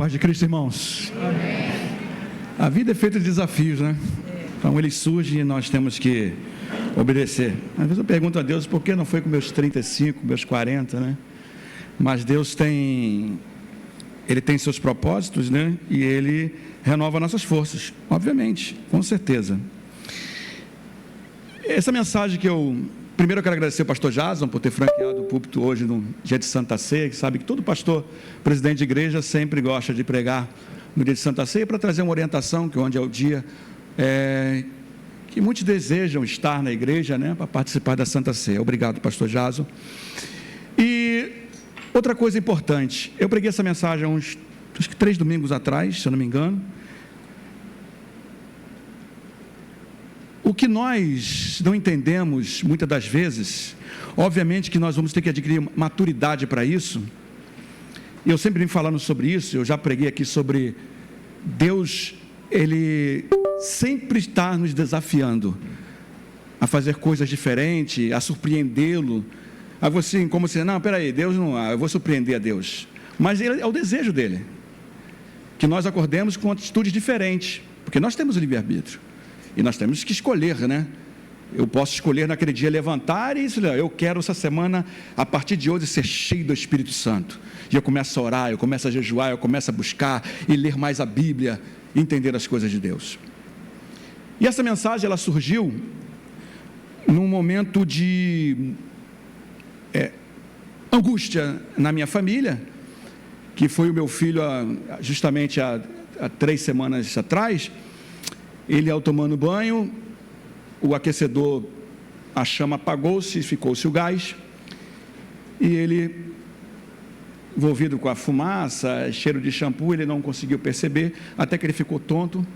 paz de Cristo, irmãos. Amém. A vida é feita de desafios, né? Então eles surgem e nós temos que obedecer. Às vezes eu pergunto a Deus, por que não foi com meus 35, meus 40, né? Mas Deus Ele tem seus propósitos, né? E Ele renova nossas forças, obviamente, com certeza. Essa mensagem primeiro eu quero agradecer ao pastor Jason por ter franqueado o púlpito hoje no dia de Santa Ceia, que sabe que todo pastor, presidente de igreja, sempre gosta de pregar no dia de Santa Ceia para trazer uma orientação, que onde é o dia que muitos desejam estar na igreja, né, para participar da Santa Ceia. Obrigado, pastor Jason. E outra coisa importante, eu preguei essa mensagem acho que 3 domingos atrás, se eu não me engano. O que nós não entendemos, muitas das vezes, obviamente que nós vamos ter que adquirir maturidade para isso, e eu sempre vim falando sobre isso, eu já preguei aqui sobre Deus, Ele sempre está nos desafiando a fazer coisas diferentes, a surpreendê-lo, como se, não, peraí, Deus não, eu vou surpreender a Deus, mas é o desejo dEle, que nós acordemos com atitudes diferentes, porque nós temos o livre-arbítrio, e nós temos que escolher, né? Eu posso escolher naquele dia levantar e eu quero essa semana, a partir de hoje, ser cheio do Espírito Santo. E eu começo a orar, eu começo a jejuar, eu começo a buscar e ler mais a Bíblia, e entender as coisas de Deus. E essa mensagem, ela surgiu num momento de angústia na minha família, que foi o meu filho, justamente há 3 semanas atrás. Ele, ao tomando banho, o aquecedor, a chama apagou-se, ficou-se o gás, e ele, envolvido com a fumaça, cheiro de shampoo, ele não conseguiu perceber, até que ele ficou tonto,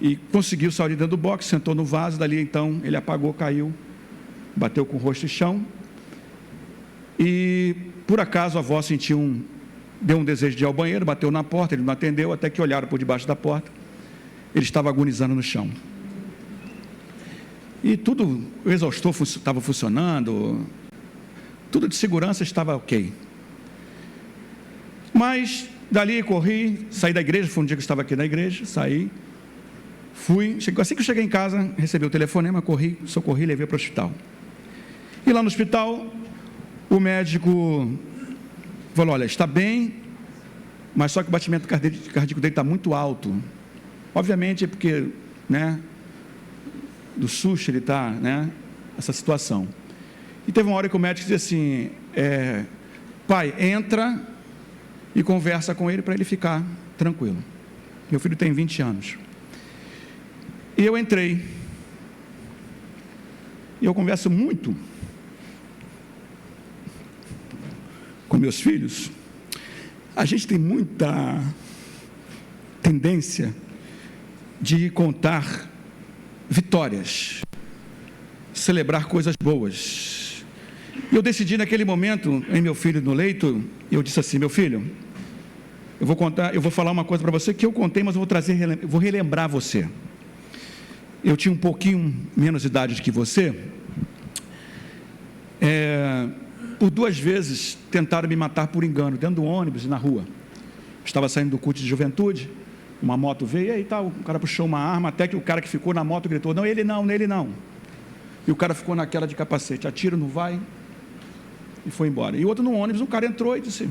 e conseguiu sair dentro do box, sentou no vaso, dali então ele apagou, caiu, bateu com o rosto no chão, e por acaso a avó deu um desejo de ir ao banheiro, bateu na porta, ele não atendeu, até que olharam por debaixo da porta, ele estava agonizando no chão. E tudo, o exaustor estava funcionando, tudo de segurança estava ok. Mas, dali corri, saí da igreja, foi um dia que eu estava aqui na igreja, saí, assim que eu cheguei em casa, recebi o telefonema, socorri, levei para o hospital. E lá no hospital, o médico falou, olha, está bem, mas só que o batimento cardíaco dele está muito alto. Obviamente é porque, né, do susto ele está, né, essa situação. E teve uma hora que o médico disse assim, pai, entra e conversa com ele para ele ficar tranquilo. Meu filho tem 20 anos. E eu entrei. E eu converso muito com meus filhos. A gente tem muita tendência de contar vitórias, celebrar coisas boas. E eu decidi naquele momento, em meu filho no leito, eu disse assim, meu filho, eu vou falar uma coisa para você que eu contei, mas eu vou relembrar você. Eu tinha um pouquinho menos idade do que você, por 2 vezes tentaram me matar por engano, dentro do ônibus e na rua. Estava saindo do culto de juventude, uma moto veio, e aí tal, o cara puxou uma arma, até que o cara que ficou na moto gritou, não, ele não. E o cara ficou naquela de capacete, atira, não vai, e foi embora. E outro no ônibus, um cara entrou e disse,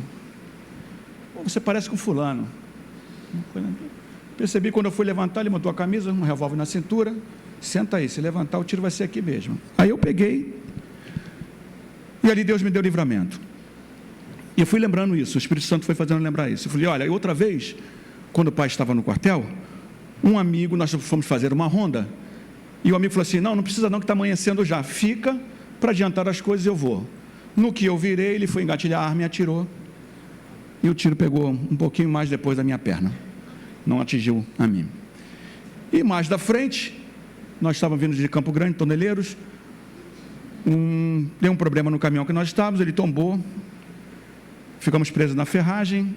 você parece com fulano. Percebi quando eu fui levantar, ele botou a camisa, um revólver na cintura, senta aí, se levantar o tiro vai ser aqui mesmo. Aí eu peguei, e ali Deus me deu livramento. E eu fui lembrando isso, o Espírito Santo foi fazendo lembrar isso. Eu falei, olha, e outra vez, quando o pai estava no quartel, um amigo, nós fomos fazer uma ronda, e o amigo falou assim, não precisa não, que está amanhecendo já, fica para adiantar as coisas, eu vou. No que eu virei, ele foi engatilhar a arma e atirou, e o tiro pegou um pouquinho mais depois da minha perna, não atingiu a mim. E mais da frente, nós estávamos vindo de Campo Grande, Toneleiros, deu um problema no caminhão que nós estávamos, ele tombou, ficamos presos na ferragem,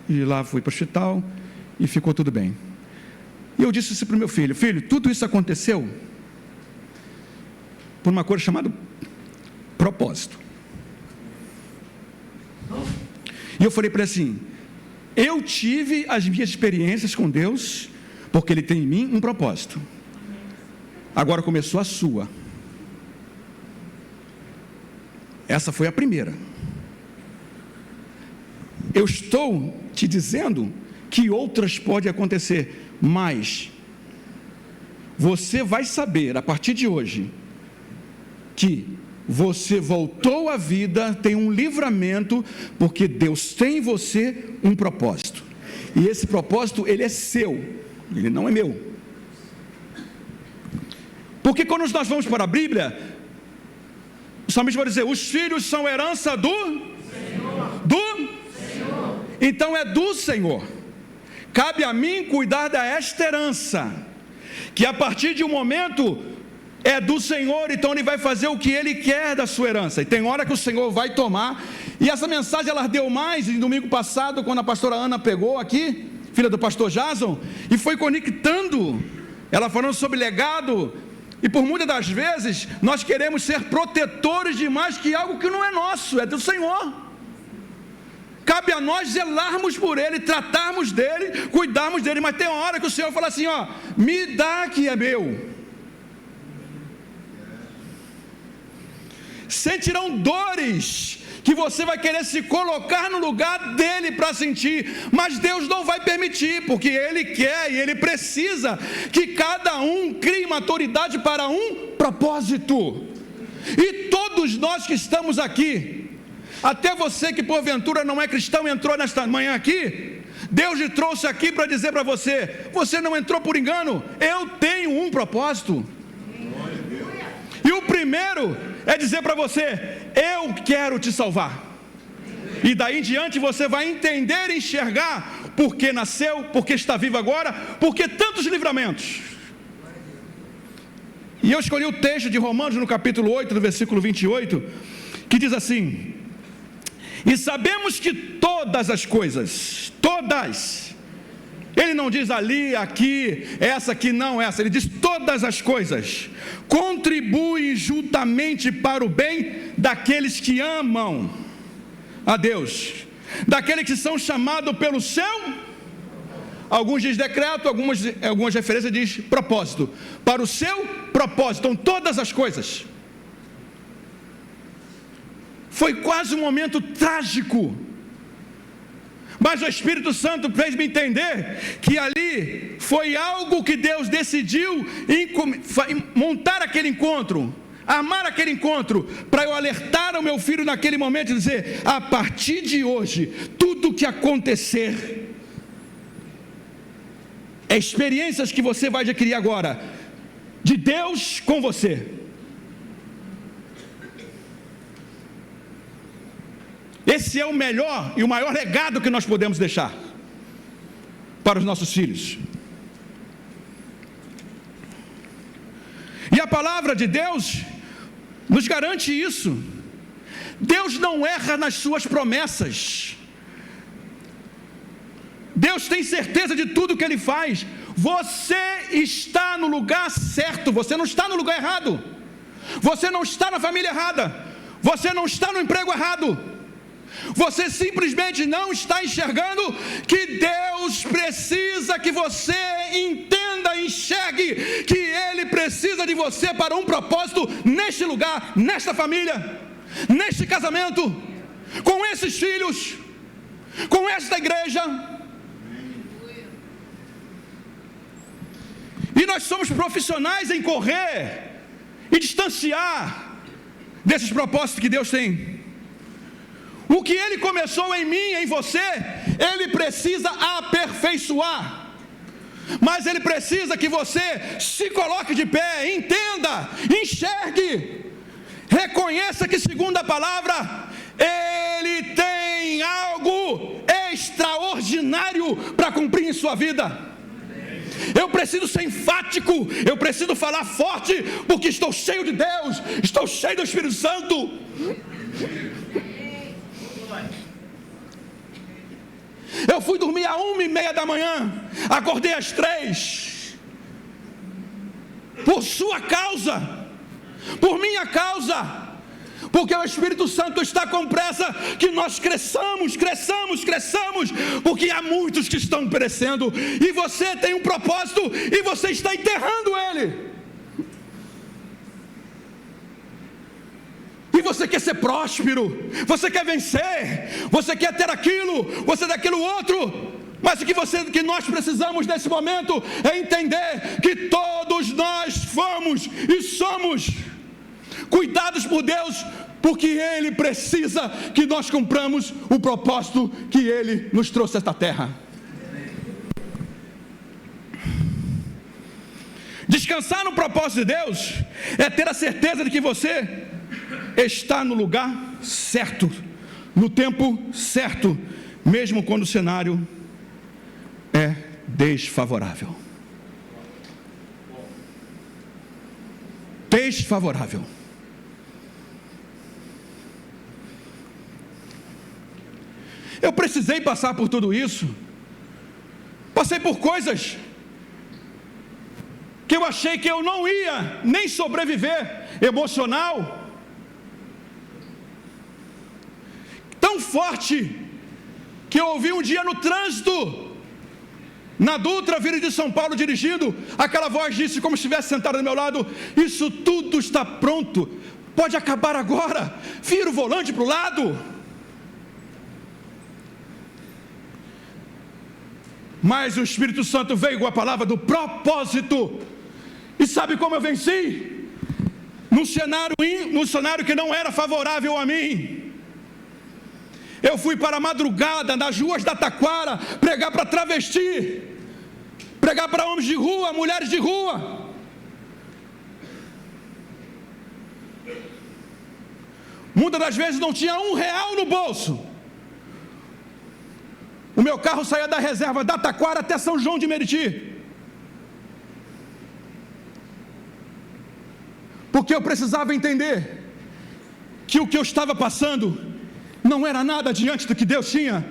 e lá fui para o hospital, e ficou tudo bem. E eu disse isso para o meu filho, tudo isso aconteceu por uma coisa chamada propósito. E eu falei para ele assim, Eu tive as minhas experiências com Deus, porque Ele tem em mim um propósito. Agora começou a sua. Essa foi a primeira. Eu estou te dizendo que outras podem acontecer, mas você vai saber a partir de hoje que você voltou à vida, tem um livramento, porque Deus tem em você um propósito, e esse propósito, ele é seu, ele não é meu. Porque quando nós vamos para a Bíblia, o salmista vai dizer: os filhos são herança do Senhor. Então é do Senhor. Cabe a mim cuidar desta herança, que a partir de um momento é do Senhor, então Ele vai fazer o que Ele quer da sua herança, e tem hora que o Senhor vai tomar. E essa mensagem ela deu mais em domingo passado, quando a pastora Ana pegou aqui, filha do pastor Jason, e foi conectando, ela falando sobre legado. E por muitas das vezes nós queremos ser protetores de mais que algo que não é nosso, é do Senhor. Cabe a nós zelarmos por Ele, tratarmos dEle, cuidarmos dEle, mas tem uma hora que o Senhor fala assim: ó, me dá que é meu. Sentirão dores que você vai querer se colocar no lugar dele para sentir, mas Deus não vai permitir, porque Ele quer e Ele precisa que cada um crie maturidade para um propósito. E todos nós que estamos aqui, até você que porventura não é cristão, entrou nesta manhã aqui, Deus lhe trouxe aqui para dizer para você: você não entrou por engano, eu tenho um propósito. E o primeiro é dizer para você: eu quero te salvar. E daí em diante você vai entender e enxergar por que nasceu, por que está vivo agora, por que tantos livramentos. E eu escolhi o texto de Romanos no capítulo 8, no versículo 28, que diz assim: e sabemos que todas as coisas, todas, ele não diz ali, aqui, essa aqui, não essa, ele diz todas as coisas contribuem juntamente para o bem daqueles que amam a Deus, daqueles que são chamados pelo seu, alguns diz decreto, algumas referências diz propósito, para o seu propósito. Então todas as coisas. Foi quase um momento trágico, mas o Espírito Santo fez me entender que ali foi algo que Deus decidiu montar aquele encontro, amar aquele encontro, para eu alertar o meu filho naquele momento e dizer: a partir de hoje, tudo que acontecer, é experiências que você vai adquirir agora, de Deus com você. Esse é o melhor e o maior legado que nós podemos deixar para os nossos filhos. E a palavra de Deus nos garante isso. Deus não erra nas suas promessas. Deus tem certeza de tudo que Ele faz. Você está no lugar certo, você não está no lugar errado. Você não está na família errada. Você não está no emprego errado. Você simplesmente não está enxergando que Deus precisa que você entenda, enxergue que Ele precisa de você para um propósito neste lugar, nesta família, neste casamento, com esses filhos, com esta igreja. E nós somos profissionais em correr e distanciar desses propósitos que Deus tem. O que Ele começou em mim, em você, Ele precisa aperfeiçoar. Mas Ele precisa que você se coloque de pé, entenda, enxergue, reconheça que, segundo a palavra, Ele tem algo extraordinário para cumprir em sua vida. Eu preciso ser enfático, eu preciso falar forte, porque estou cheio de Deus, estou cheio do Espírito Santo. Eu fui dormir às 1h30 da manhã, acordei às 3, por sua causa, por minha causa. porque o Espírito Santo está com pressa que nós cresçamos, porque há muitos que estão perecendo, e você tem um propósito, e você está enterrando ele. E você quer ser próspero, você quer vencer, você quer ter aquilo, você quer aquilo outro, mas o que nós precisamos nesse momento é entender que todos nós fomos e somos cuidados por Deus, porque Ele precisa que nós cumpramos o propósito que Ele nos trouxe a esta terra. Descansar no propósito de Deus é ter a certeza de que você está no lugar certo, no tempo certo, mesmo quando o cenário é desfavorável. Desfavorável. Eu precisei passar por tudo isso. Passei por coisas que eu achei que eu não ia nem sobreviver, emocional, tão forte, que eu ouvi um dia no trânsito, na Dutra, vindo de São Paulo dirigindo, aquela voz disse, como se estivesse sentada do meu lado: isso tudo está pronto, pode acabar agora, vira o volante para o lado. Mas o Espírito Santo veio com a palavra do propósito, e sabe como eu venci? Num cenário que não era favorável a mim. Eu fui para a madrugada, nas ruas da Taquara, pregar para travesti, pregar para homens de rua, mulheres de rua. Muitas das vezes não tinha R$1 no bolso. O meu carro saía da reserva da Taquara até São João de Meriti, porque eu precisava entender que o que eu estava passando não era nada diante do que Deus tinha.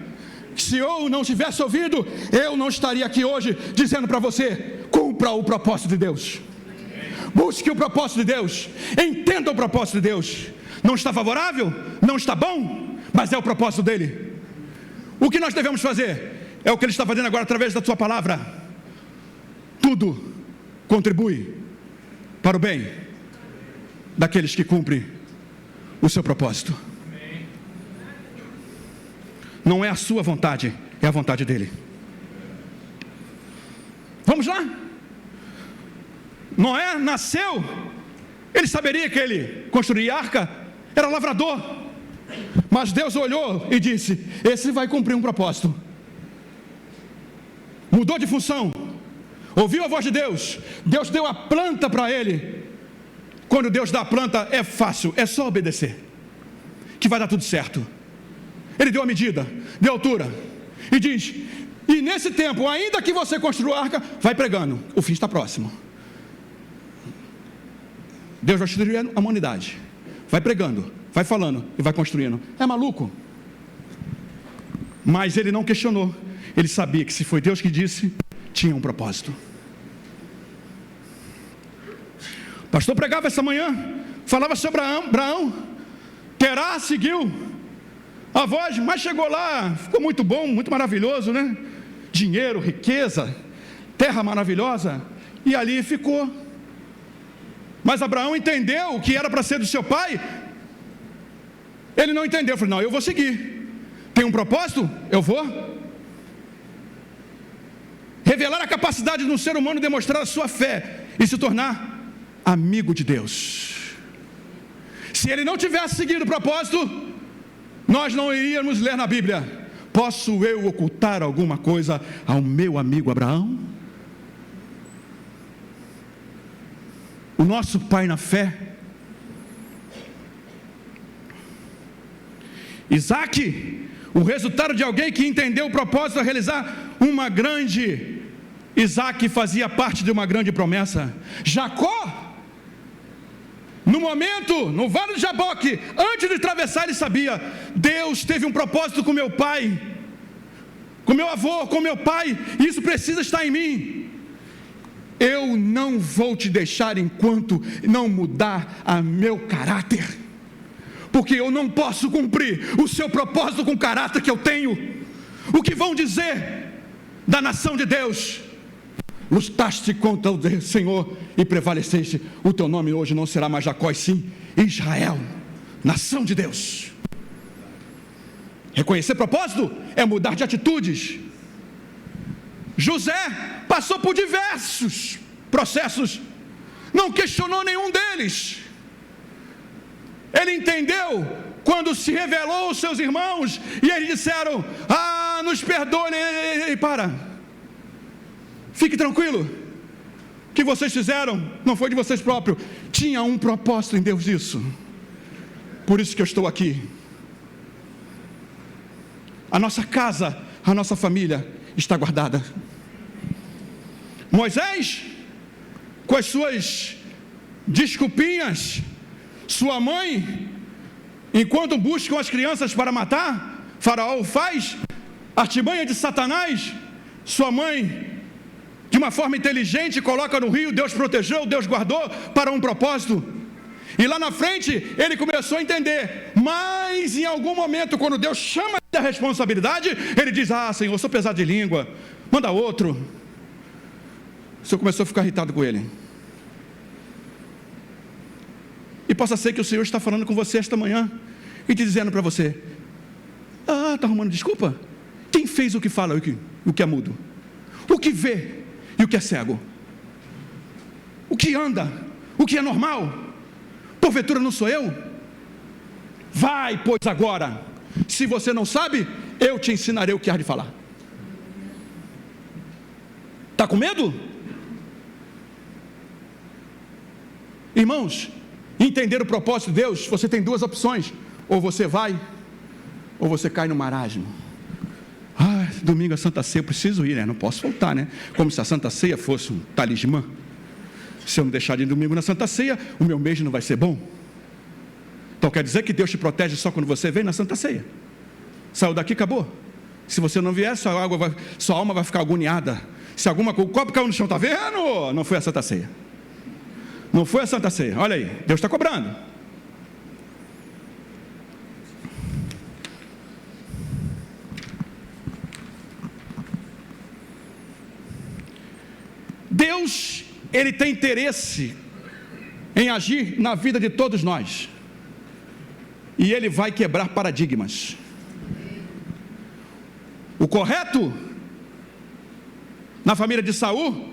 Se eu não tivesse ouvido, eu não estaria aqui hoje dizendo para você: cumpra o propósito de Deus, busque o propósito de Deus, entenda o propósito de Deus. Não está favorável? Não está bom? Mas é o propósito dele. O que nós devemos fazer? É o que ele está fazendo agora através da sua palavra. Tudo contribui para o bem daqueles que cumprem o seu propósito. Não é a sua vontade, é a vontade dele. Vamos lá? Noé nasceu, ele saberia que ele construiria arca, era lavrador, mas Deus olhou e disse: esse vai cumprir um propósito. Mudou de função, ouviu a voz de Deus, Deus deu a planta para ele. Quando Deus dá a planta é fácil, é só obedecer, que vai dar tudo certo. Ele deu a medida, deu a altura, e diz: e nesse tempo, ainda que você construa a arca, vai pregando, o fim está próximo. Deus vai destruir a humanidade, vai pregando, vai falando e vai construindo. É maluco? Mas ele não questionou, ele sabia que se foi Deus que disse, tinha um propósito. O pastor pregava essa manhã, falava sobre Abraão. Terá seguiu a voz, mas chegou lá, ficou muito bom, muito maravilhoso, né? Dinheiro, riqueza, terra maravilhosa, e ali ficou. Mas Abraão entendeu que era para ser do seu pai. Ele não entendeu, falou: não, eu vou seguir, tem um propósito, eu vou. Revelar a capacidade do ser humano de demonstrar a sua fé e se tornar amigo de Deus. Se ele não tivesse seguido o propósito, nós não iríamos ler na Bíblia: posso eu ocultar alguma coisa ao meu amigo Abraão? O nosso pai na fé. Isaac, o resultado de alguém que entendeu o propósito de realizar uma grande. Isaac fazia parte de uma grande promessa. Jacó, no momento, no vale de Jaboque, antes de atravessar, ele sabia: Deus teve um propósito com meu pai, com meu avô, com meu pai, e isso precisa estar em mim. Eu não vou te deixar enquanto não mudar a meu caráter, porque eu não posso cumprir o seu propósito com o caráter que eu tenho. O que vão dizer da nação de Deus? Lutaste contra o Senhor e prevaleceste. O teu nome hoje não será mais Jacó, e sim Israel, nação de Deus. Reconhecer propósito é mudar de atitudes. José passou por diversos processos, não questionou nenhum deles. Ele entendeu quando se revelou aos seus irmãos e eles disseram: nos perdoe. Ele para, fique tranquilo, o que vocês fizeram não foi de vocês próprios, tinha um propósito em Deus isso, por isso que eu estou aqui. A nossa casa, a nossa família está guardada. Moisés, com as suas desculpinhas, sua mãe, enquanto buscam as crianças para matar, Faraó faz artimanha de Satanás. Sua mãe, de uma forma inteligente, coloca no rio. Deus protegeu, Deus guardou para um propósito. E lá na frente ele começou a entender, mas em algum momento, quando Deus chama da responsabilidade, ele diz: Senhor, eu sou pesado de língua, manda outro. O Senhor começou a ficar irritado com ele. E possa ser que o Senhor está falando com você esta manhã e te dizendo para você: está arrumando desculpa? Quem fez o que fala e o que é mudo? O que vê e o que é cego? O que anda, o que é normal? Porventura não sou eu? Vai, pois, agora. Se você não sabe, eu te ensinarei o que há de falar. Está com medo? Irmãos, entender o propósito de Deus, você tem duas opções: ou você vai, ou você cai no marasmo. Domingo a Santa Ceia, eu preciso ir, né? Não posso faltar, né? Como se a Santa Ceia fosse um talismã. Se eu não deixar de ir domingo na Santa Ceia, o meu mês não vai ser bom. Então quer dizer que Deus te protege só quando você vem na Santa Ceia? Saiu daqui, acabou. Se você não vier, sua alma vai ficar agoniada. Se o copo caiu no chão, está vendo? Não foi a Santa Ceia. Não foi a Santa Ceia. Olha aí, Deus está cobrando. Deus, Ele tem interesse em agir na vida de todos nós, e Ele vai quebrar paradigmas. O correto na família de Saul,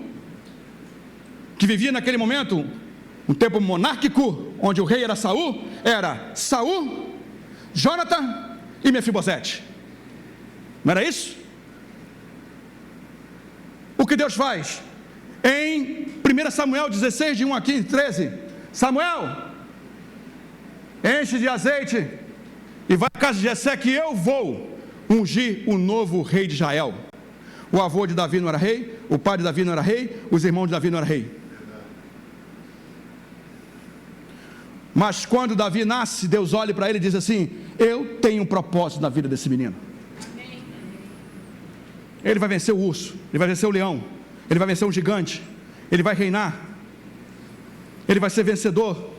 que vivia naquele momento um tempo monárquico, onde o rei era Saul, Jonathan e Mefibosete. Não era isso? O que Deus faz? Em 1 Samuel 16, de 1 a 15, 13, Samuel, enche de azeite e vai à casa de Jessé, que eu vou ungir o novo rei de Israel. O avô de Davi não era rei, o pai de Davi não era rei, os irmãos de Davi não eram rei. Mas quando Davi nasce, Deus olha para ele e diz assim: eu tenho um propósito na vida desse menino. Ele vai vencer o urso, ele vai vencer o leão, ele vai vencer um gigante, ele vai reinar, ele vai ser vencedor.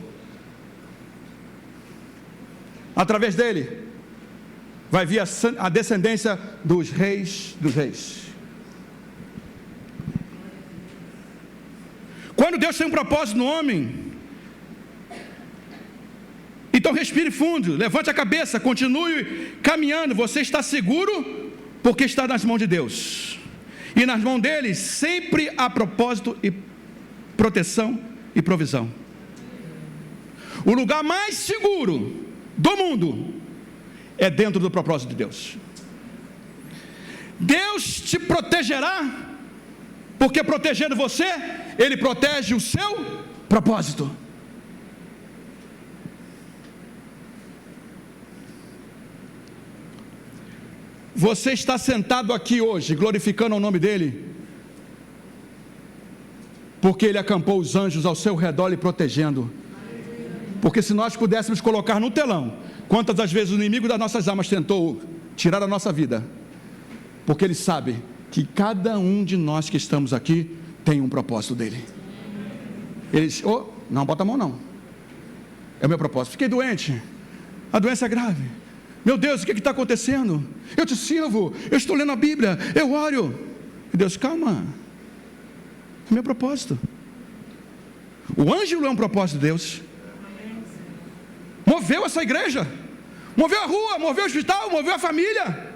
Através dele vai vir a descendência dos reis dos reis. Quando Deus tem um propósito no homem, então respire fundo, levante a cabeça, continue caminhando. Você está seguro porque está nas mãos de Deus, e nas mãos dele sempre há propósito e proteção e provisão. O lugar mais seguro do mundo é dentro do propósito de Deus. Deus te protegerá, porque protegendo você, Ele protege o seu propósito. Você está sentado aqui hoje, glorificando o nome dEle, porque Ele acampou os anjos ao seu redor e protegendo. Porque se nós pudéssemos colocar no telão quantas das vezes o inimigo das nossas almas tentou tirar a nossa vida, porque Ele sabe que cada um de nós que estamos aqui tem um propósito dEle. Ele diz: não bota a mão não, é o meu propósito. Fiquei doente, a doença é grave. Meu Deus, o que está acontecendo? Eu te sirvo, eu estou lendo a Bíblia, eu oro. E Deus, calma, é meu propósito. O Ângelo é um propósito de Deus. Moveu essa igreja, moveu a rua, moveu o hospital, moveu a família.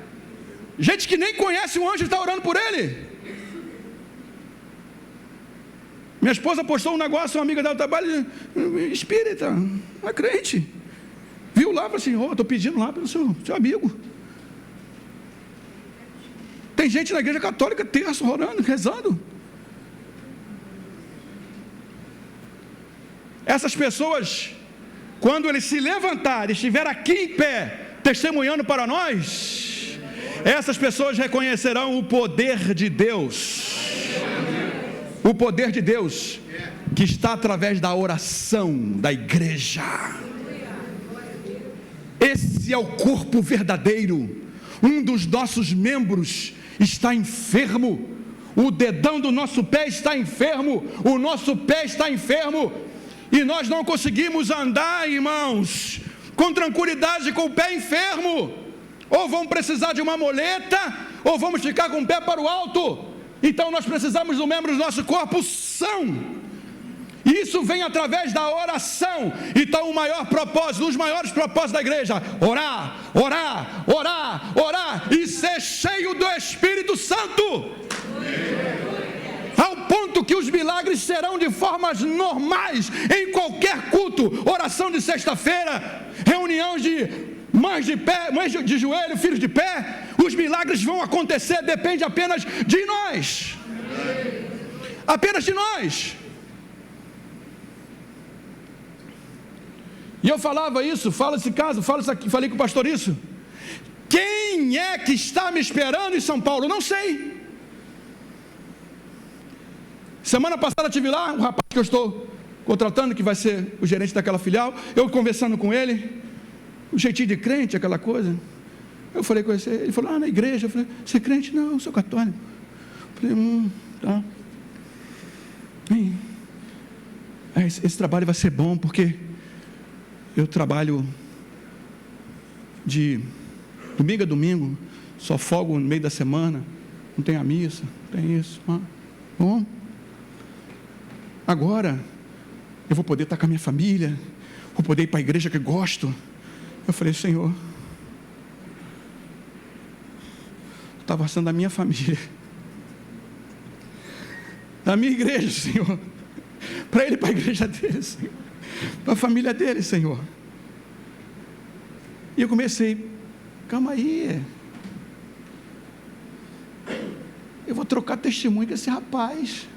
Gente que nem conhece o Ângelo está orando por ele. Minha esposa postou um negócio, uma amiga dela do trabalho, espírita, uma crente, viu lá, falou assim, estou pedindo lá pelo seu amigo. Tem gente na igreja católica, terço, orando, rezando. Essas pessoas, quando eles se levantarem, estiver aqui em pé, testemunhando para nós, essas pessoas reconhecerão o poder de Deus. O poder de Deus que está através da oração da igreja. Esse é o corpo verdadeiro. Um dos nossos membros está enfermo. O dedão do nosso pé está enfermo. O nosso pé está enfermo. E nós não conseguimos andar, irmãos, com tranquilidade com o pé enfermo. Ou vamos precisar de uma muleta, ou vamos ficar com o pé para o alto. Então nós precisamos do membro do nosso corpo são. E isso vem através da oração. Então o maior propósito, um dos maiores propósitos da igreja, orar, orar, orar, orar e ser cheio do Espírito Santo. Ao ponto que os milagres serão de formas normais em qualquer culto. Oração de sexta-feira, reunião de mães de pé, mães de joelho, filhos de pé. Os milagres vão acontecer, depende apenas de nós. Apenas de nós. E eu falava isso, fala esse caso, fala isso aqui, falei com o pastor isso. Quem é que está me esperando em São Paulo? Não sei. Semana passada tive lá um rapaz que eu estou contratando, que vai ser o gerente daquela filial. Eu conversando com ele, um jeitinho de crente, aquela coisa. Eu falei com ele, ele falou, na igreja. Eu falei, você é crente? Não, eu sou católico. Eu falei, tá. Esse trabalho vai ser bom, porque eu trabalho de domingo a domingo, só folgo no meio da semana, não tem a missa, não tem isso. Bom, agora eu vou poder estar com a minha família, vou poder ir para a igreja que gosto. Eu falei, Senhor, estava passando da minha família, da minha igreja, Senhor, para ele ir para a igreja dele, Senhor, para a família dele, Senhor. E eu comecei, calma aí, eu vou trocar testemunho com esse rapaz.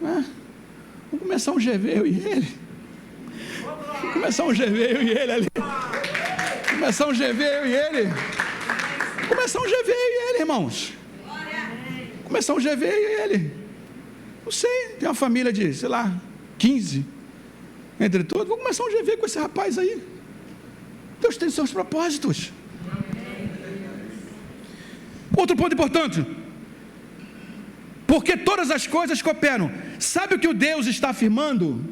Vamos começar um GV, eu e ele. Vamos começar um GV, eu e ele ali. Começar um GV, eu e ele. Começar um GV, eu e ele, irmãos. Começar um GV, eu e ele. Não sei, tem uma família de, sei lá, 15. Entre todos, vou começar um GV com esse rapaz aí. Deus tem seus propósitos. Outro ponto importante. Porque todas as coisas cooperam. Sabe o que o Deus está afirmando?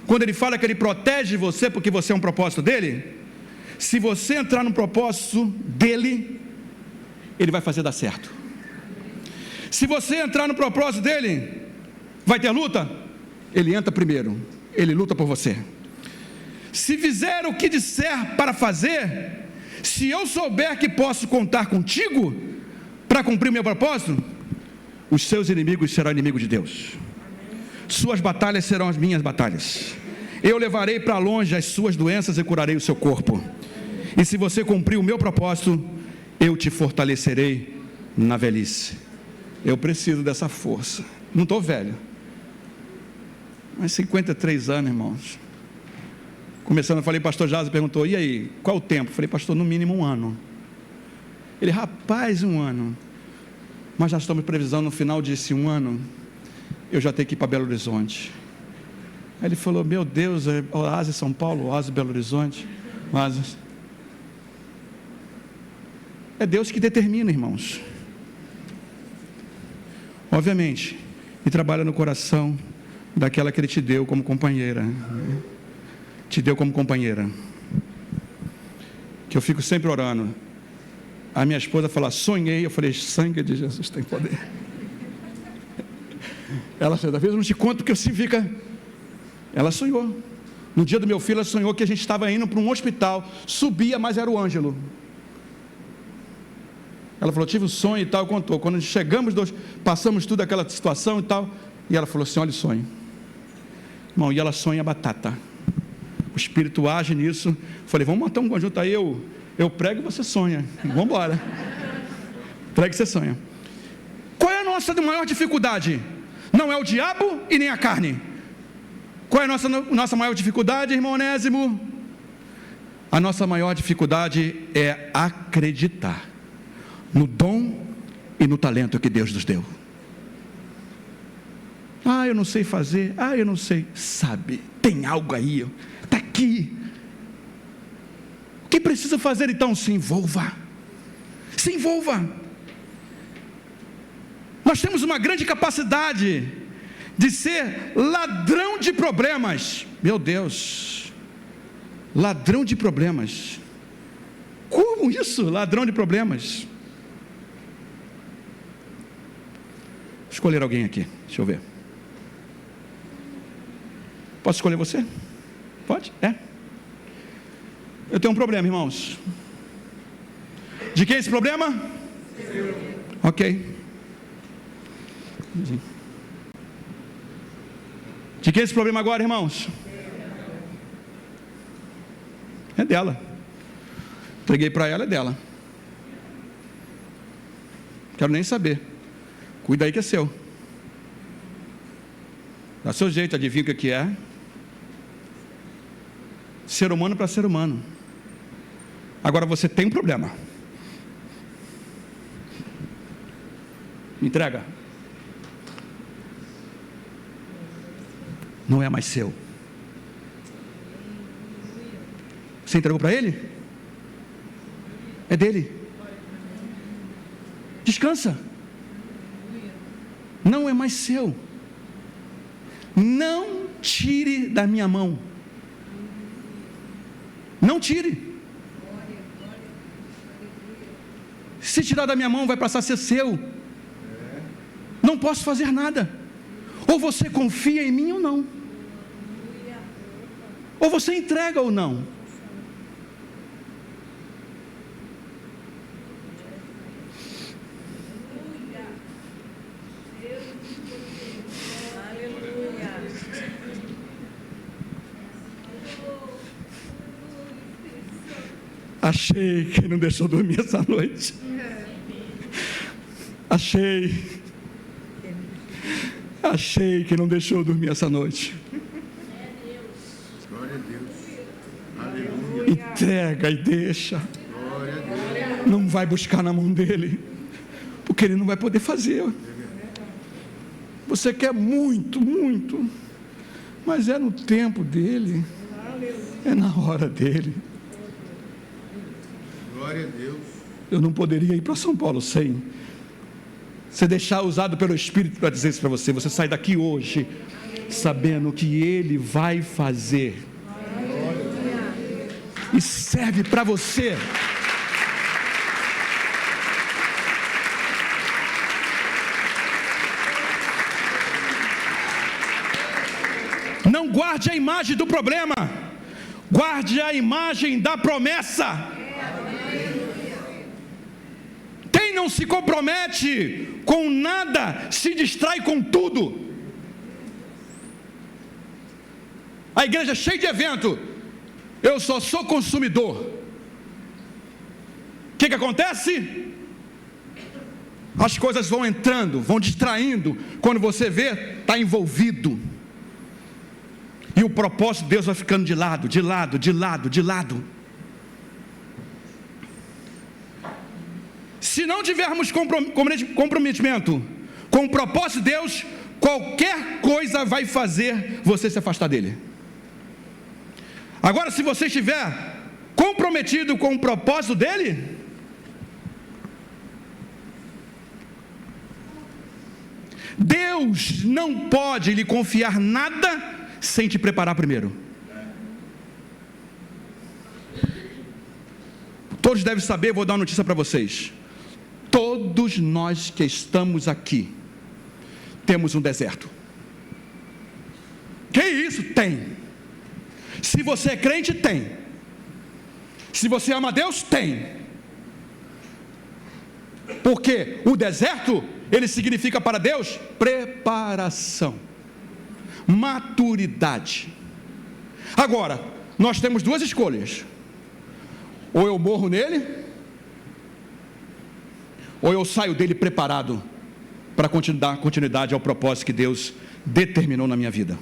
Quando Ele fala que Ele protege você porque você é um propósito dEle? Se você entrar no propósito dEle, Ele vai fazer dar certo. Se você entrar no propósito dEle, vai ter luta? Ele entra primeiro. Ele luta por você. Se fizer o que disser para fazer, se eu souber que posso contar contigo para cumprir o meu propósito, os seus inimigos serão inimigos de Deus. Suas batalhas serão as minhas batalhas. Eu levarei para longe as suas doenças e curarei o seu corpo. E se você cumprir o meu propósito, eu te fortalecerei na velhice. Eu preciso dessa força. Não estou velho, mas 53 anos, irmãos. Começando, eu falei, pastor Jasa perguntou, e aí, qual o tempo? Eu falei, pastor, no mínimo 1 ano. Ele, rapaz, 1 ano. Mas já estamos previsando no final desse 1 ano, eu já tenho que ir para Belo Horizonte. Aí ele falou, meu Deus, Oásis São Paulo, Oásis Belo Horizonte, Oásis. É Deus que determina, irmãos. Obviamente, e trabalha no coração daquela que Ele te deu como companheira. Te deu como companheira. que eu fico sempre orando. A minha esposa fala, sonhei. Eu falei, sangue de Jesus tem poder. Ela, certa vez, eu não te conto porque você fica... Ela sonhou. No dia do meu filho, ela sonhou que a gente estava indo para um hospital. Subia, mas era o Ângelo. Ela falou, tive um sonho e tal, contou. Quando chegamos, passamos tudo aquela situação e tal. E ela falou assim, olha o sonho. Irmão, e ela sonha batata. O Espírito age nisso. Falei, vamos montar um conjunto aí, eu prego e você sonha. Vamos embora. Prego e você sonha. Qual é a nossa maior dificuldade? Não é o diabo e nem a carne. Qual é a nossa maior dificuldade, irmão Onésimo? A nossa maior dificuldade é acreditar no dom e no talento que Deus nos deu. Ah, eu não sei fazer. Ah, eu não sei. Sabe, tem algo aí, está aqui. O que precisa fazer então? Se envolva. Se envolva. Nós temos uma grande capacidade de ser ladrão de problemas. Meu Deus, ladrão de problemas. Como isso? Ladrão de problemas. Vou escolher alguém aqui, deixa eu ver. Posso escolher você? Pode? É. Eu tenho um problema, irmãos. De quem é esse problema? Seu. Ok. De quem é esse problema agora, irmãos? É dela. Entreguei para ela, é dela. Quero nem saber. Cuida aí que é seu. Dá seu jeito, adivinha o que é? Ser humano para ser humano. Agora você tem um problema. Me entrega. Não é mais seu. Você entregou para ele? É dele. Descansa. Não é mais seu. Não tire da minha mão. Não tire. Se tirar da minha mão, vai passar a ser seu. Não posso fazer nada. Ou você confia em mim ou não. Ou você entrega ou não. Achei quem não deixou dormir essa noite. Achei quem não deixou dormir essa noite. Glória a Deus. Aleluia. Entrega e deixa. Não vai buscar na mão dele, porque ele não vai poder fazer. Você quer muito, muito, mas é no tempo dele, é na hora dele. Glória a Deus. Eu não poderia ir para São Paulo sem você deixar usado pelo Espírito para dizer isso para você. Você sai daqui hoje sabendo o que ele vai fazer e serve para você. Não guarde a imagem do problema, guarde a imagem da promessa. Quem não se compromete com nada, se distrai com tudo. A igreja é cheia de evento, eu só sou consumidor. O que acontece? As coisas vão entrando, vão distraindo. Quando você vê, está envolvido. E o propósito de Deus vai ficando de lado, de lado, de lado, de lado. Se não tivermos comprometimento com o propósito de Deus, qualquer coisa vai fazer você se afastar dele. Agora, se você estiver comprometido com o propósito dele, Deus não pode lhe confiar nada sem te preparar primeiro. todos devem saber, vou dar uma notícia para vocês. Todos nós que estamos aqui, temos um deserto. Que isso? Tem. Se você é crente, tem. Se você ama Deus, tem. Porque o deserto, ele significa para Deus preparação, maturidade. Agora, nós temos duas escolhas: ou eu morro nele, ou eu saio dele preparado para dar continuidade ao propósito que Deus determinou na minha vida.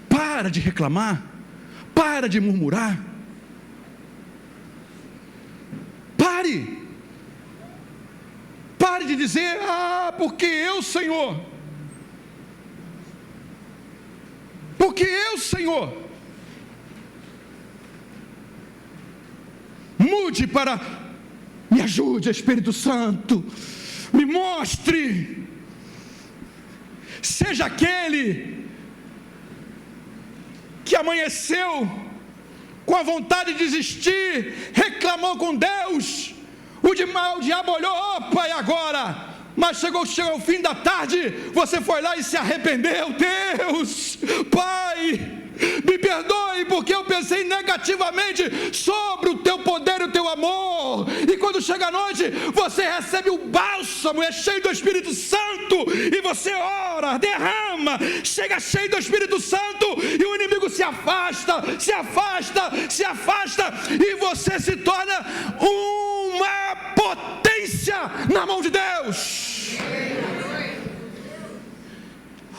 Para de reclamar, para de murmurar, pare de dizer, porque eu, Senhor, mude para, me ajude, Espírito Santo, me mostre, seja aquele que amanheceu com a vontade de desistir, reclamou com Deus, o diabo olhou, opa, e agora? Mas chegou o fim da tarde, você foi lá e se arrependeu. Deus, Pai, me perdoe, porque eu pensei negativamente sobre o teu poder e o teu amor, e quando chega a noite, você recebe o bálsamo, é cheio do Espírito Santo, e você ora, derrama, chega cheio do Espírito Santo, e o inimigo se afasta, e você se torna uma potência na mão de Deus.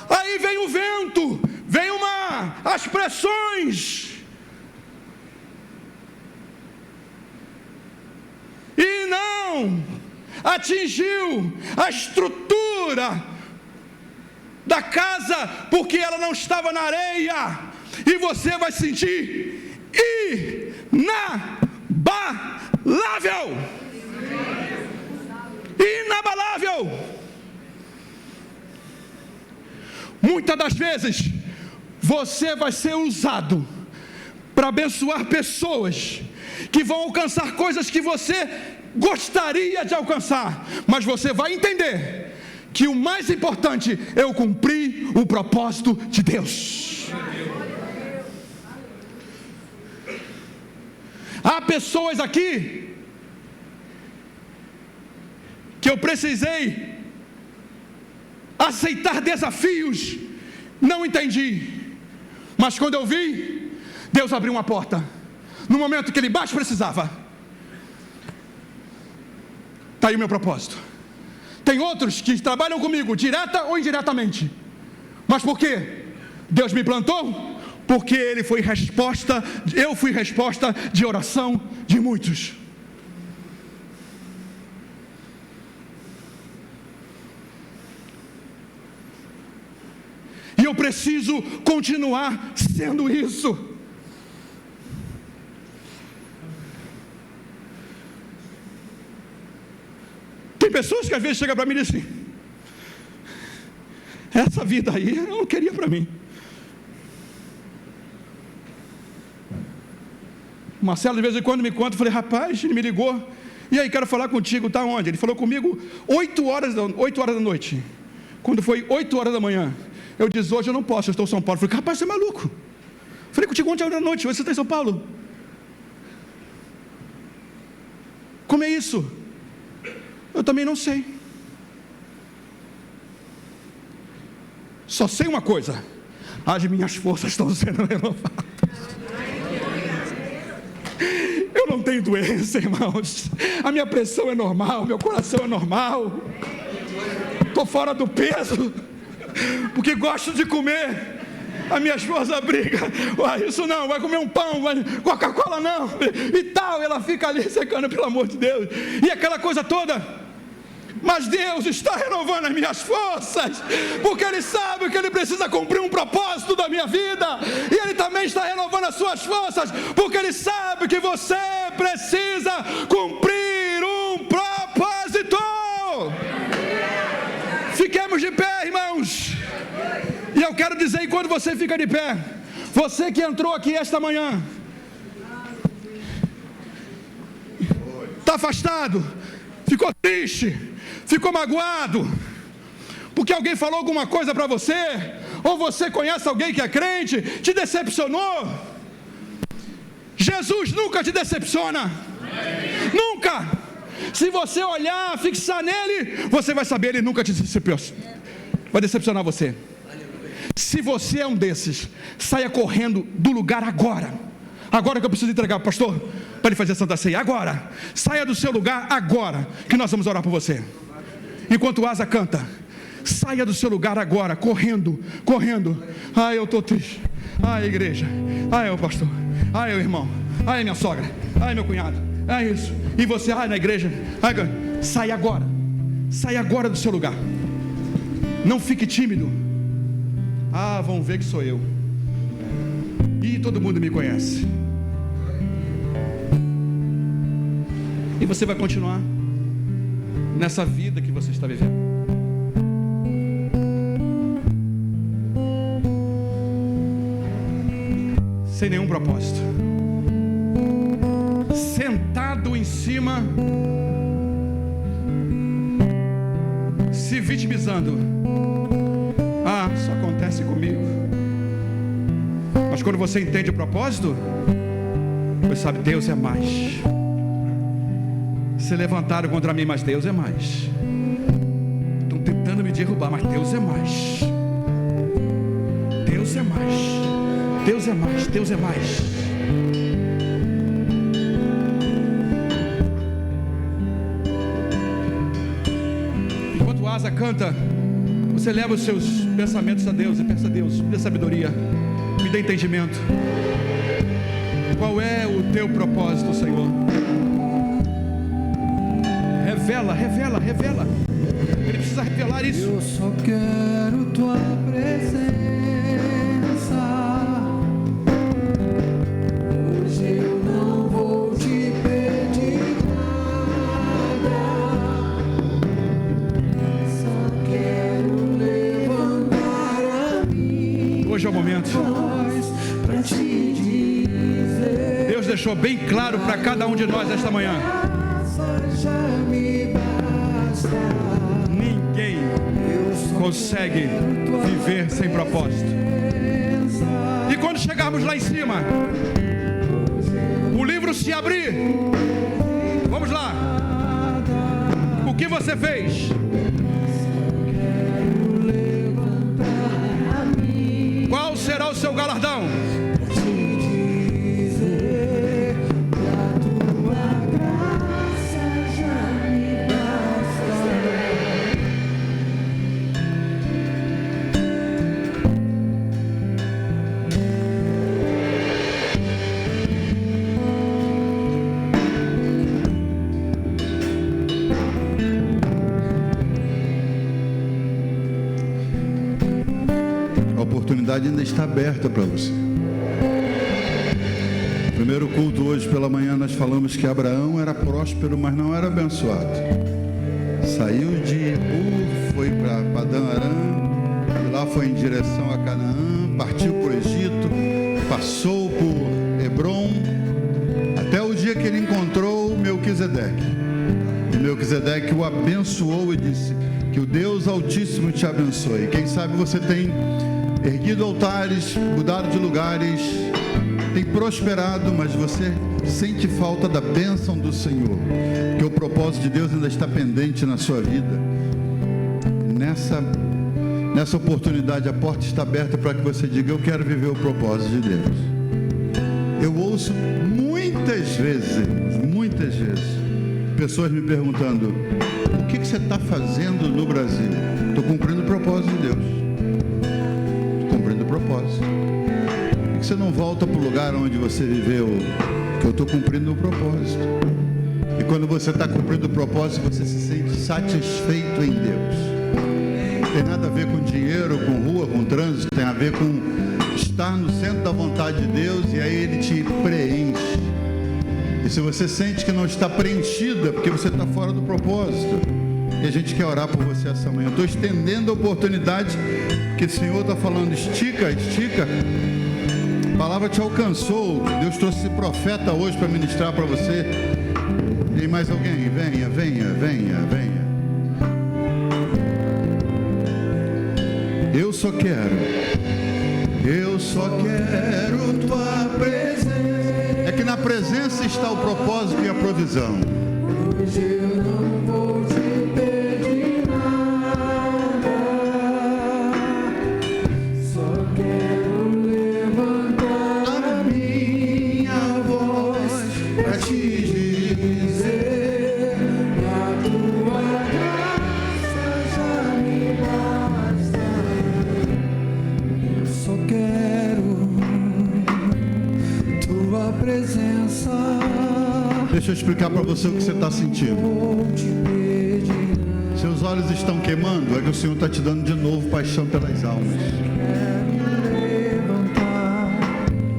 Aí vem o vento, vem as pressões, e não atingiu a estrutura da casa, porque ela não estava na areia, e você vai sentir inabalável. Muitas das vezes você vai ser usado para abençoar pessoas que vão alcançar coisas que você gostaria de alcançar, mas você vai entender que o mais importante é eu cumprir o propósito de Deus. Há pessoas aqui que eu precisei aceitar desafios, não entendi, mas quando eu vi, Deus abriu uma porta, no momento que Ele mais precisava. Está aí o meu propósito. Tem outros que trabalham comigo, direta ou indiretamente, mas por quê? Deus me plantou, porque eu fui resposta de oração de muitos. E eu preciso continuar sendo isso. Tem pessoas que às vezes chegam para mim e dizem assim: essa vida aí eu não queria para mim. O Marcelo de vez em quando me conta, eu falei: rapaz, ele me ligou, e aí, quero falar contigo, tá onde? Ele falou comigo 8 horas da noite. Quando foi 8 horas da manhã, eu disse: hoje eu não posso, eu estou em São Paulo. Eu falei: rapaz, você é maluco? Eu falei contigo ontem da noite, hoje você está em São Paulo. Como é isso? Eu também não sei. Só sei uma coisa: as minhas forças estão sendo renovadas. Eu não tenho doença, irmãos. A minha pressão é normal, meu coração é normal. Estou fora do peso, porque gosto de comer. A minha esposa briga: isso não, vai comer um pão, Coca-Cola não, e tal. Ela fica ali secando, pelo amor de Deus, e aquela coisa toda. Mas Deus está renovando as minhas forças, porque Ele sabe que Ele precisa cumprir um propósito da minha vida, e Ele também está renovando as suas forças, porque Ele sabe que você precisa cumprir um propósito. Fiquemos de pé, irmãos, e eu quero dizer, enquanto você fica de pé, você que entrou aqui esta manhã, está afastado, ficou triste, ficou magoado, porque alguém falou alguma coisa para você, ou você conhece alguém que é crente, te decepcionou. Jesus nunca te decepciona, nunca. Se você olhar, fixar nele, você vai saber, ele nunca te vai decepcionar você. Se você é um desses, saia correndo do lugar agora. Agora que eu preciso entregar o pastor para ele fazer a Santa Ceia. Agora, saia do seu lugar agora, que nós vamos orar por você. Enquanto o Asa canta, saia do seu lugar agora, correndo, correndo. Ai, eu estou triste. Ai, igreja. Ai, o pastor. Ai, o irmão. Ai, minha sogra. Ai, meu cunhado. Ai, isso. E você, ai, na igreja. Ai, sai agora. Sai agora do seu lugar. Não fique tímido. Ah, vão ver que sou eu. E todo mundo me conhece. E você vai continuar nessa vida que você está vivendo. Sem nenhum propósito. Sentado em cima, se vitimizando. Ah, isso acontece comigo. Mas quando você entende o propósito, você sabe, Deus é mais. Se levantaram contra mim, mas Deus é mais. Estão tentando me derrubar, mas Deus é mais. Deus é mais. Deus é mais. Deus é mais. Enquanto o Asa canta, você leva os seus pensamentos a Deus e peça a Deus, me dê sabedoria, me dê entendimento. Qual é o teu propósito, Senhor? Revela, revela, revela. Ele precisa revelar isso. Eu só quero tua presença. Hoje eu não vou te pedir nada. Só quero levantar a minha Hoje é o momento. voz pra te dizer. Deus deixou bem claro para cada um de nós esta manhã. Já me basta. Ninguém consegue viver sem propósito. E quando chegarmos lá em cima, o livro se abrir, vamos lá. O que você fez? Qual será o seu galardão? A oportunidade ainda está aberta para você. No primeiro culto hoje pela manhã nós falamos que Abraão era próspero, mas não era abençoado. Saiu de Ur, foi para Padã Arã, de lá foi em direção a Canaã, partiu para o Egito, passou por Hebrom, até o dia que ele encontrou Melquisedeque. E Melquisedeque o abençoou e disse: que o Deus Altíssimo te abençoe. Quem sabe você tem erguido altares, mudado de lugares, tem prosperado, mas você sente falta da bênção do Senhor, porque o propósito de Deus ainda está pendente na sua vida. Nessa oportunidade, a porta está aberta para que você diga: eu quero viver o propósito de Deus. Eu ouço muitas vezes, pessoas me perguntando: o que você está fazendo no Brasil? Estou cumprindo o propósito de Deus. Estou cumprindo o propósito. Por que você não volta para o lugar onde você viveu? Que eu estou cumprindo o propósito. E quando você está cumprindo o propósito, você se sente satisfeito em Deus. Não tem nada a ver com dinheiro, com rua, com trânsito. Tem a ver com estar no centro da vontade de Deus, e aí Ele te preenche. E se você sente que não está preenchida, porque você está fora do propósito, e a gente quer orar por você essa manhã. Estou estendendo a oportunidade, porque o Senhor está falando: estica, estica. A palavra te alcançou. Deus trouxe esse profeta hoje para ministrar para você. Tem mais alguém? Venha, venha, venha, venha. Eu só quero tua presença. É que na presença está o propósito e a provisão. Hoje eu não vou te pedir nada, só quero levantar A minha voz para te dizer: a tua graça já me basta. Eu só quero tua presença. Deixa eu explicar para você o que você está sentindo. Seus olhos estão queimando, é que o Senhor está te dando de novo paixão pelas almas.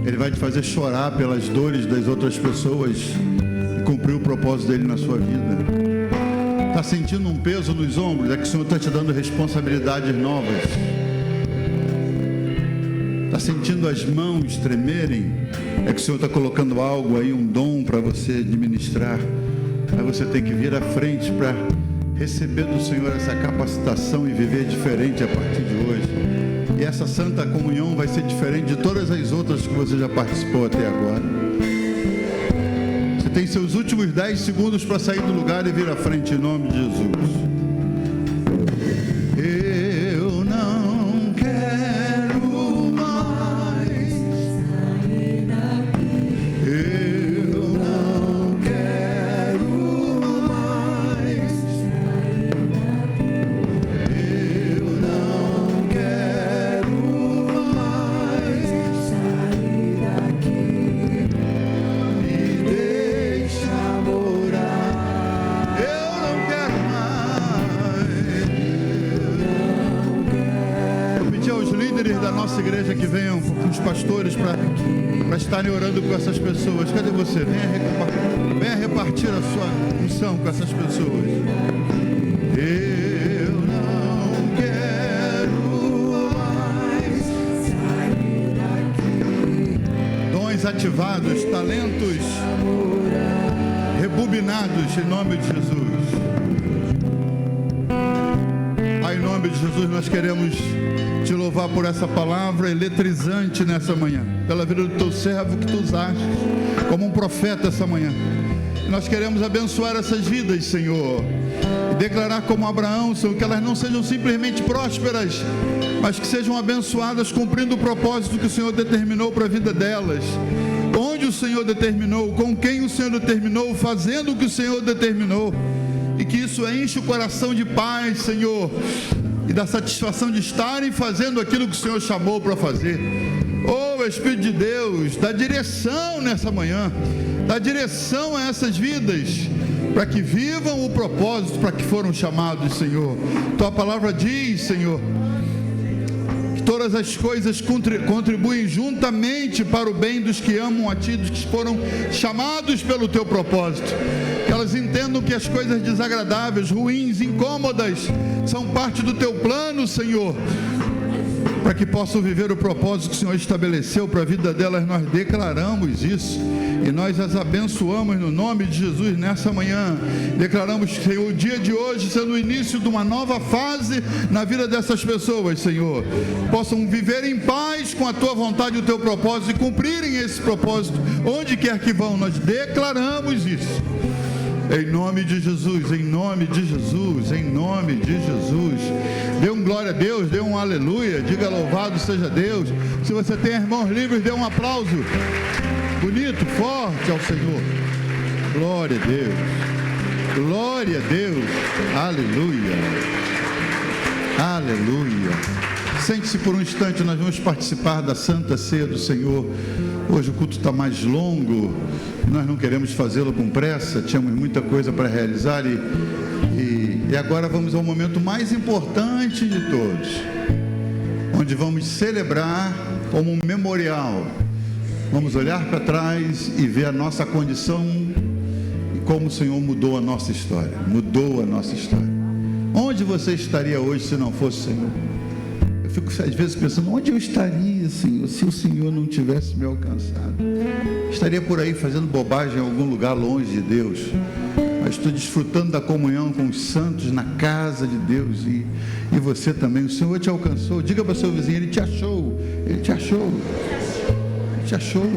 Ele vai te fazer chorar pelas dores das outras pessoas e cumprir o propósito dele na sua vida. Está sentindo um peso nos ombros, é que o Senhor está te dando responsabilidades novas. Está sentindo as mãos tremerem, é que o Senhor está colocando algo aí, um dom para você administrar. Aí você tem que vir à frente para receber do Senhor essa capacitação e viver diferente a partir de hoje. E essa santa comunhão vai ser diferente de todas as outras que você já participou até agora. Você tem seus últimos 10 segundos para sair do lugar e vir à frente em nome de Jesus. Eu não quero mais sair daqui. Eu não quero mais sair daqui. Eu não quero mais sair daqui. Me deixa morar. Eu não quero mais. Eu pedi aos líderes da nossa igreja que venham, os pastores, para estarem orando com essas pessoas. Cadê você? Venha repartir a sua unção com essas pessoas. Eu não quero mais sair daqui. Dons ativados, talentos rebobinados em nome de Jesus. Pai, em nome de Jesus, nós queremos te louvar por essa palavra eletrizante nessa manhã, pela vida do teu servo que tu usaste como um profeta essa manhã. E nós queremos abençoar essas vidas, Senhor, e declarar como Abraão, Senhor, que elas não sejam simplesmente prósperas, mas que sejam abençoadas cumprindo o propósito que o Senhor determinou para a vida delas. Onde o Senhor determinou, com quem o Senhor determinou, fazendo o que o Senhor determinou. E que isso enche o coração de paz, Senhor, e da satisfação de estarem fazendo aquilo que o Senhor chamou para fazer. Oh, Espírito de Deus, dá direção nessa manhã, dá direção a essas vidas, para que vivam o propósito para que foram chamados, Senhor. Tua palavra diz, Senhor, que todas as coisas contribuem juntamente para o bem dos que amam a Ti, dos que foram chamados pelo Teu propósito. Que elas entendam que as coisas desagradáveis, ruins, incômodas, são parte do Teu plano, Senhor, para que possam viver o propósito que o Senhor estabeleceu para a vida delas. Nós declaramos isso e nós as abençoamos no nome de Jesus nessa manhã. Declaramos, Senhor, o dia de hoje sendo o início de uma nova fase na vida dessas pessoas, Senhor, possam viver em paz com a Tua vontade e o Teu propósito e cumprirem esse propósito onde quer que vão. Nós declaramos isso em nome de Jesus, em nome de Jesus, em nome de Jesus. Dê um glória a Deus, dê um aleluia, diga louvado seja Deus. Se você tem irmãos livres, dê um aplauso bonito, forte ao Senhor. Glória a Deus, glória a Deus, aleluia, aleluia. Sente-se por um instante, nós vamos participar da Santa Ceia do Senhor. Hoje o culto está mais longo, nós não queremos fazê-lo com pressa, tínhamos muita coisa para realizar e agora vamos ao momento mais importante de todos, onde vamos celebrar como um memorial. Vamos olhar para trás e ver a nossa condição e como o Senhor mudou a nossa história, mudou a nossa história. Onde você estaria hoje se não fosse o Senhor? Eu fico às vezes pensando, onde eu estaria, Senhor, se o Senhor não tivesse me alcançado? Estaria por aí fazendo bobagem em algum lugar longe de Deus. estou desfrutando da comunhão com os santos na casa de Deus, e você também. O Senhor te alcançou. Diga para o seu vizinho: Ele te achou, Ele te achou, Ele te achou.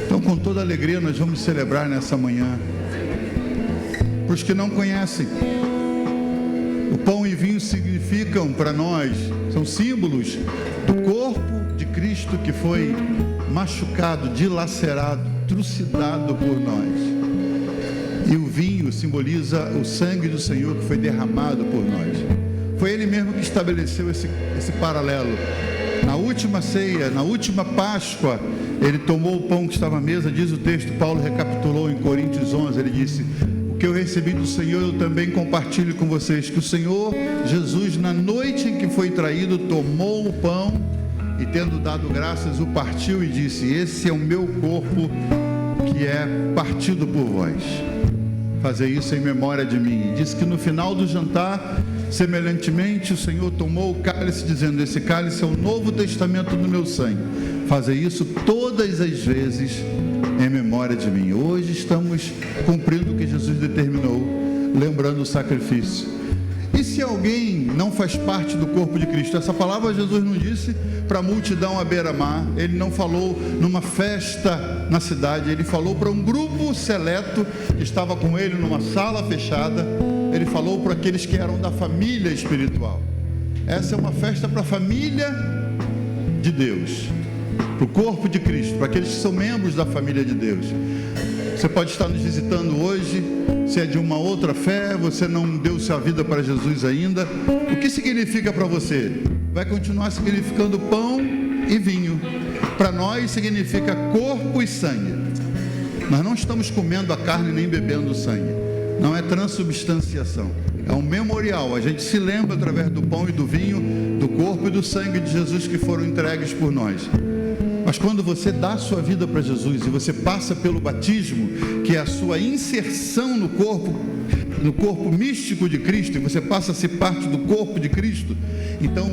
Então, com toda alegria, nós vamos celebrar nessa manhã. Para os que não conhecem, o pão e vinho significam para nós, são símbolos do corpo de Cristo que foi machucado, dilacerado, trucidado por nós. E o vinho simboliza o sangue do Senhor que foi derramado por nós. Foi Ele mesmo que estabeleceu esse paralelo. Na última ceia, na última Páscoa, Ele tomou o pão que estava à mesa, diz o texto, Paulo recapitulou em Coríntios 11, ele disse: o que eu recebi do Senhor eu também compartilho com vocês, que o Senhor Jesus, na noite em que foi traído, tomou o pão e, tendo dado graças, o partiu e disse: esse é o meu corpo que é partido por vós. Fazer isso em memória de mim. E disse que no final do jantar, semelhantemente, o Senhor tomou o cálice, dizendo: esse cálice é o novo testamento do meu sangue. Fazer isso todas as vezes em memória de mim. Hoje estamos cumprindo o que Jesus determinou, lembrando o sacrifício. E se alguém não faz parte do corpo de Cristo? Essa palavra Jesus não disse para a multidão à beira-mar, Ele não falou numa festa na cidade, Ele falou para um grupo seleto que estava com Ele numa sala fechada. Ele falou para aqueles que eram da família espiritual. Essa é uma festa para a família de Deus, para o corpo de Cristo, para aqueles que são membros da família de Deus. Você pode estar nos visitando hoje, se é de uma outra fé, você não deu sua vida para Jesus ainda. O que significa para você? Vai continuar significando pão e vinho. Para nós significa corpo e sangue. Nós não estamos comendo a carne nem bebendo o sangue. Não é transubstanciação. É um memorial. A gente se lembra através do pão e do vinho, do corpo e do sangue de Jesus que foram entregues por nós. Mas quando você dá a sua vida para Jesus e você passa pelo batismo, que é a sua inserção no corpo místico de Cristo, e você passa a ser parte do corpo de Cristo, então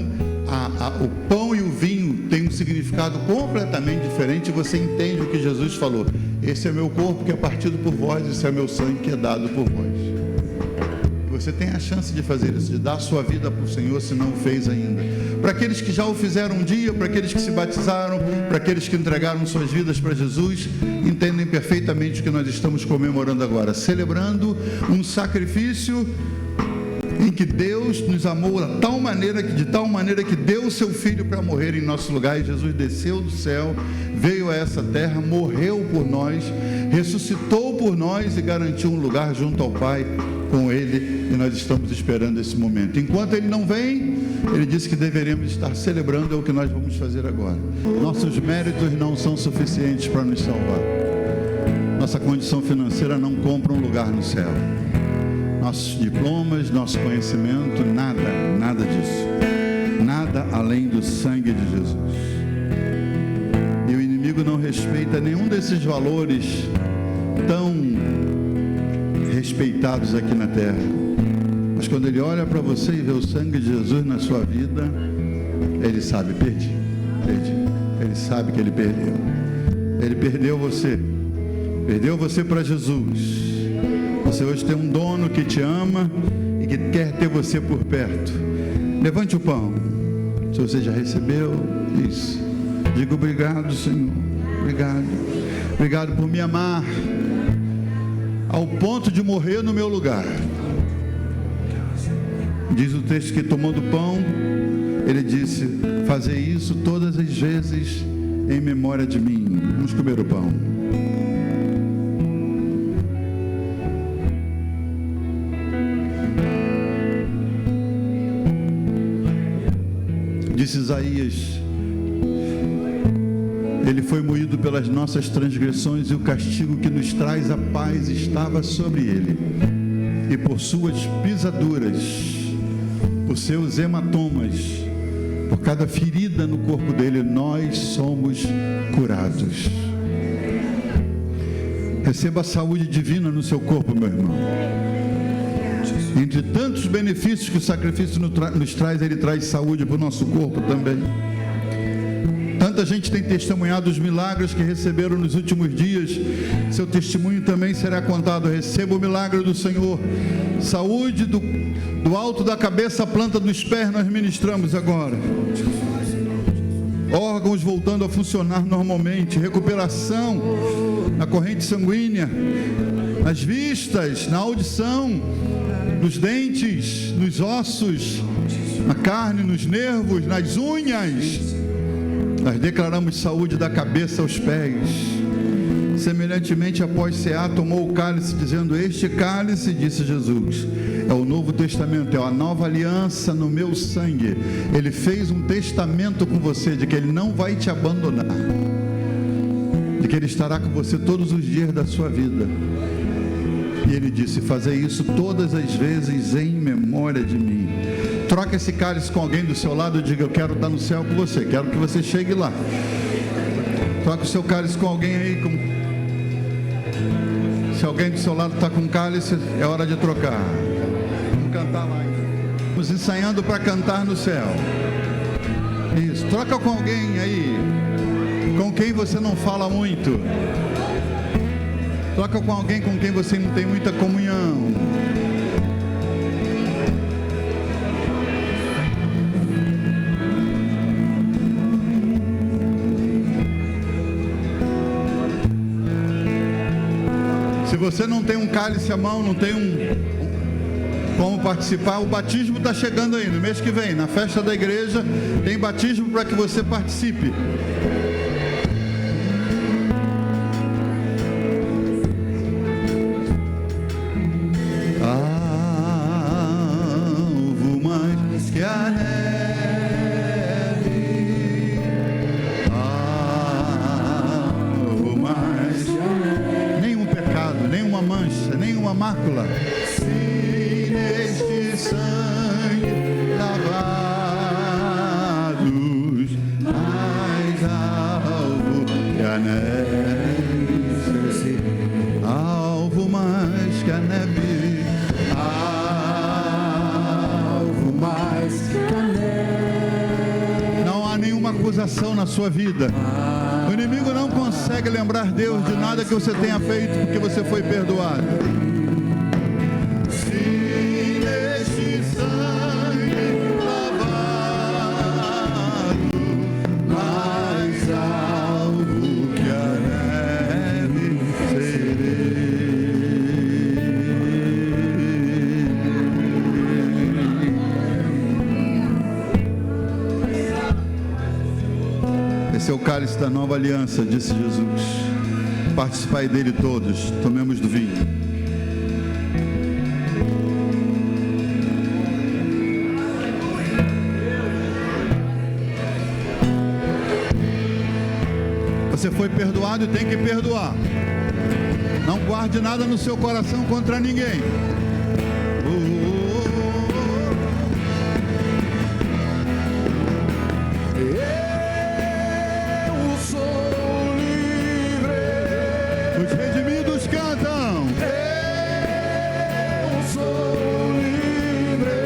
o pão e o vinho têm um significado completamente diferente, e você entende o que Jesus falou: esse é meu corpo que é partido por vós, esse é meu sangue que é dado por vós. Você tem a chance de fazer isso, de dar a sua vida para o Senhor, se não o fez ainda. Para aqueles que já o fizeram um dia, para aqueles que se batizaram, para aqueles que entregaram suas vidas para Jesus, entendem perfeitamente o que nós estamos comemorando agora, celebrando um sacrifício em que Deus nos amou de tal maneira que deu o seu Filho para morrer em nosso lugar. E Jesus desceu do céu, veio a essa terra, morreu por nós, ressuscitou por nós e garantiu um lugar junto ao Pai com Ele, e nós estamos esperando esse momento. Enquanto Ele não vem, Ele disse que deveríamos estar celebrando, é o que nós vamos fazer agora. Nossos méritos não são suficientes para nos salvar. Nossa condição financeira não compra um lugar no céu. Nossos diplomas, nosso conhecimento, nada disso. Nada além do sangue de Jesus. E o inimigo não respeita nenhum desses valores tão respeitados aqui na terra. Mas quando ele olha para você e vê o sangue de Jesus na sua vida, ele sabe, perdi. Ele sabe que ele perdeu. Ele perdeu você para Jesus. Você hoje tem um dono que te ama e que quer ter você por perto. Levante o pão. Se você já recebeu, isso. Diga: obrigado, Senhor. Obrigado por me amar ao ponto de morrer no meu lugar. Diz o texto que, tomando o pão, ele disse: fazer isso todas as vezes em memória de mim. Vamos comer o pão. Disse Isaías: Ele foi moído pelas nossas transgressões, e o castigo que nos traz a paz estava sobre ele. E por suas pisaduras, por seus hematomas, por cada ferida no corpo dele, nós somos curados. Receba a saúde divina no seu corpo, meu irmão. Entre tantos benefícios que o sacrifício nos traz, ele traz saúde para o nosso corpo também. Tanta gente tem testemunhado os milagres que receberam nos últimos dias. Seu testemunho também será contado. Receba o milagre do Senhor. Saúde do alto da cabeça à planta dos pés nós ministramos agora. Órgãos voltando a funcionar normalmente. Recuperação na corrente sanguínea, nas vistas, na audição, nos dentes, nos ossos, na carne, nos nervos, nas unhas. Nós declaramos saúde da cabeça aos pés. Semelhantemente, após cear, tomou o cálice, dizendo: este cálice, disse Jesus, é o Novo Testamento, é a nova aliança no meu sangue. Ele fez um testamento com você de que Ele não vai te abandonar, de que Ele estará com você todos os dias da sua vida. E Ele disse: fazei isso todas as vezes em memória de mim. Troca esse cálice com alguém do seu lado e diga: eu quero estar no céu com você, quero que você chegue lá. Troca o seu cálice com alguém aí. Se alguém do seu lado está com cálice, é hora de trocar. Vamos cantar lá. Estamos ensaiando para cantar no céu. Isso, troca com alguém aí, com quem você não fala muito. Troca com alguém com quem você não tem muita comunhão. Se você não tem um cálice à mão, não tem como participar, o batismo está chegando aí, no mês que vem, na festa da igreja, tem batismo para que você participe. Alvo mais que a neve, alvo mais que a neve. Nenhum pecado, nenhuma mancha, nenhuma mácula. Se neste sangue lavados, mais alvo que a neve, alvo mais que a neve, alvo mais que a neve. Não há nenhuma acusação na sua vida. O inimigo não consegue lembrar Deus de nada que você tenha feito, porque você foi perdoado. Se neste sangue lavado, mais alvo que a neve serei. Esse é o cálice da nova aliança, disse Jesus. Participai dele todos, tomemos do vinho. Você foi perdoado e tem que perdoar. Não guarde nada no seu coração contra ninguém. Os redimidos cantam. Eu sou livre,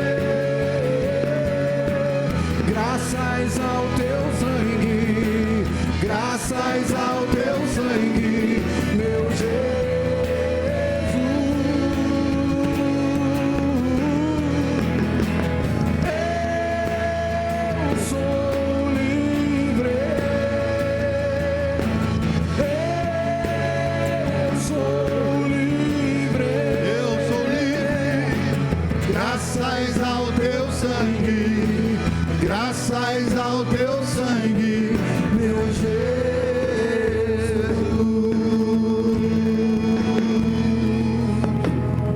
graças ao teu sangue, graças ao teu sangue, meu Jesus. Eu sou livre. Graças ao teu sangue, graças ao teu sangue, meu Jesus,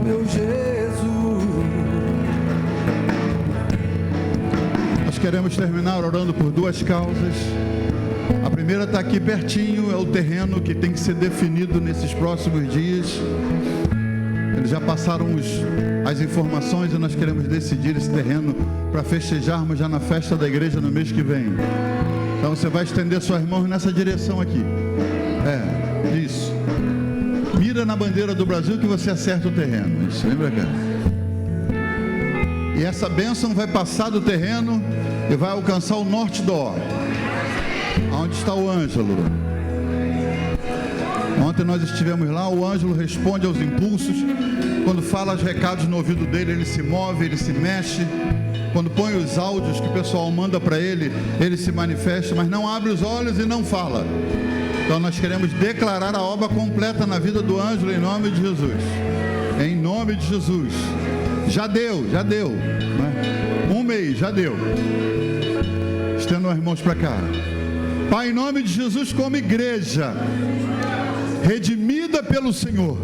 meu Jesus. Nós queremos terminar orando por duas causas. A primeira está aqui pertinho, é o terreno que tem que ser definido nesses próximos dias. Eles já passaram as informações e nós queremos decidir esse terreno para festejarmos já na festa da igreja no mês que vem. Então você vai estender suas mãos nessa direção aqui. Isso. Mira na bandeira do Brasil que você acerta o terreno. Isso, lembra, cara? E essa bênção vai passar do terreno e vai alcançar o norte do Ó, Onde está o Ângelo? Ontem nós estivemos lá, o Ângelo responde aos impulsos. Quando fala os recados no ouvido dele, ele se move, ele se mexe. Quando põe os áudios que o pessoal manda para ele, ele se manifesta, mas não abre os olhos e não fala. Então nós queremos declarar a obra completa na vida do Ângelo em nome de Jesus. Em nome de Jesus. Já deu, né? Um mês, já deu. Estendo as mãos para cá. Pai, em nome de Jesus, como igreja redimida pelo Senhor,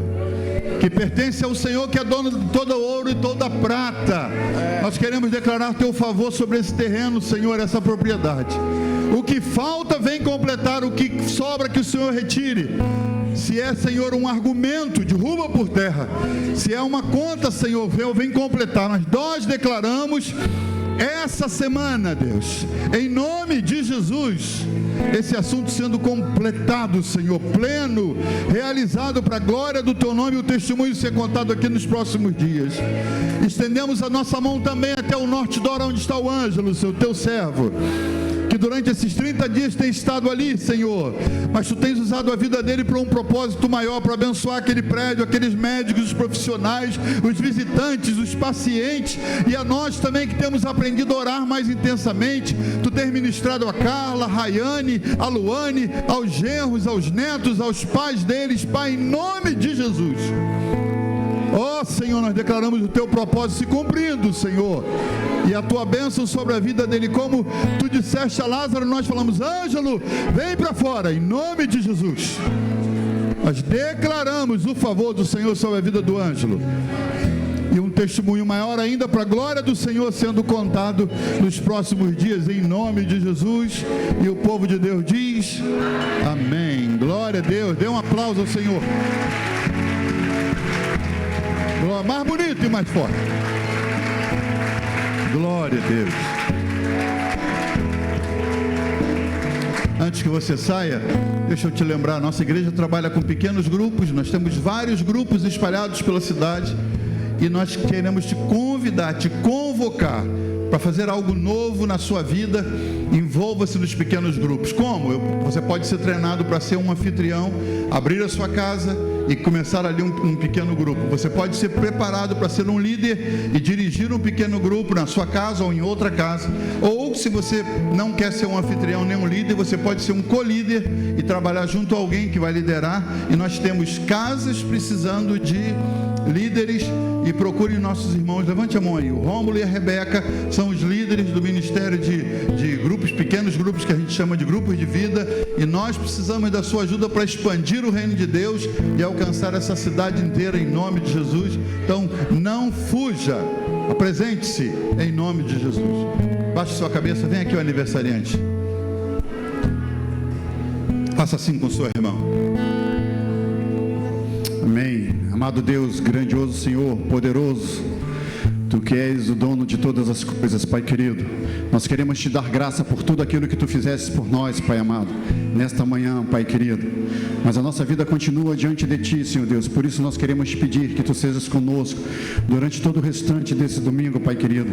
que pertence ao Senhor, que é dono de todo ouro e toda prata, nós queremos declarar teu favor sobre esse terreno, Senhor, essa propriedade. O que falta vem completar, o que sobra que o Senhor retire. Se é, Senhor, um argumento, derruba por terra. Se é uma conta, Senhor, vem completar. Mas nós declaramos essa semana, Deus, em nome de Jesus, esse assunto sendo completado, Senhor, pleno, realizado para a glória do teu nome, e o testemunho ser contado aqui nos próximos dias. Estendemos a nossa mão também até o norte de Dora, onde está o Ângelo, seu teu servo, que durante esses 30 dias tem estado ali, Senhor, mas tu tens usado a vida dele para um propósito maior, para abençoar aquele prédio, aqueles médicos, os profissionais, os visitantes, os pacientes, e a nós também que temos aprendido a orar mais intensamente. Tu tens ministrado a Carla, a Rayane, a Luane, aos genros, aos netos, aos pais deles, Pai, em nome de Jesus. Ó Senhor, nós declaramos o teu propósito se cumprindo, Senhor, e a tua bênção sobre a vida dele, como tu disseste a Lázaro, nós falamos: Ângelo, vem para fora, em nome de Jesus. Nós declaramos o favor do Senhor sobre a vida do Ângelo, e um testemunho maior ainda para a glória do Senhor sendo contado nos próximos dias, em nome de Jesus. E o povo de Deus diz amém. Glória a Deus. Dê um aplauso ao Senhor. Mais bonito e mais forte. Glória a Deus. Antes que você saia, deixa eu te lembrar, nossa igreja trabalha com pequenos grupos. Nós temos vários grupos espalhados pela cidade, e nós queremos te convidar, te convocar para fazer algo novo na sua vida. Envolva-se nos pequenos grupos. Como? Você pode ser treinado para ser um anfitrião, abrir a sua casa e começar ali um pequeno grupo. Você pode ser preparado para ser um líder e dirigir um pequeno grupo na sua casa ou em outra casa. Ou, se você não quer ser um anfitrião nem um líder, você pode ser um co-líder e trabalhar junto a alguém que vai liderar. E nós temos casas precisando de líderes, e procure nossos irmãos. Levante a mão aí. O Rômulo e a Rebeca são os líderes do ministério de grupos, pequenos grupos que a gente chama de grupos de vida, e nós precisamos da sua ajuda para expandir o reino de Deus e alcançar essa cidade inteira em nome de Jesus. Então não fuja, apresente-se em nome de Jesus. Baixe sua cabeça, vem aqui o aniversariante, faça assim com o seu irmão. Amém. Amado Deus, grandioso Senhor, poderoso, Tu que és o dono de todas as coisas, Pai querido, nós queremos Te dar graça por tudo aquilo que Tu fizeste por nós, Pai amado, nesta manhã, Pai querido. Mas a nossa vida continua diante de Ti, Senhor Deus. Por isso nós queremos Te pedir que Tu sejas conosco durante todo o restante desse domingo, Pai querido.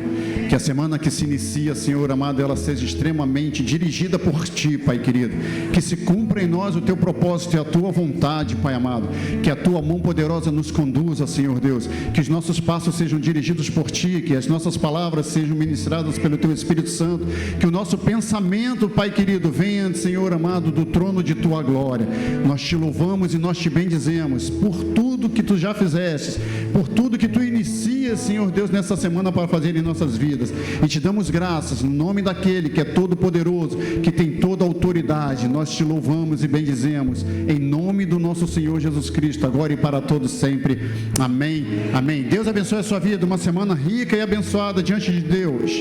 Que a semana que se inicia, Senhor amado, ela seja extremamente dirigida por Ti, Pai querido. Que se cumpra em nós o Teu propósito e a Tua vontade, Pai amado. Que a Tua mão poderosa nos conduza, Senhor Deus. Que os nossos passos sejam dirigidos por Ti, que as nossas palavras sejam ministradas pelo Teu Espírito Santo, que o nosso pensamento, Pai querido, venha, Senhor amado, do trono de Tua glória. Nós Te louvamos e nós Te bendizemos por tudo que Tu já fizestes, por tudo que Tu inicias, Senhor Deus, nessa semana para fazer em nossas vidas, e Te damos graças no nome daquele que é todo poderoso, que tem toda a autoridade. Nós Te louvamos e bendizemos em nome do nosso Senhor Jesus Cristo, agora e para todos sempre. Amém, amém. Deus abençoe a sua vida, uma semana rica e abençoada diante de Deus.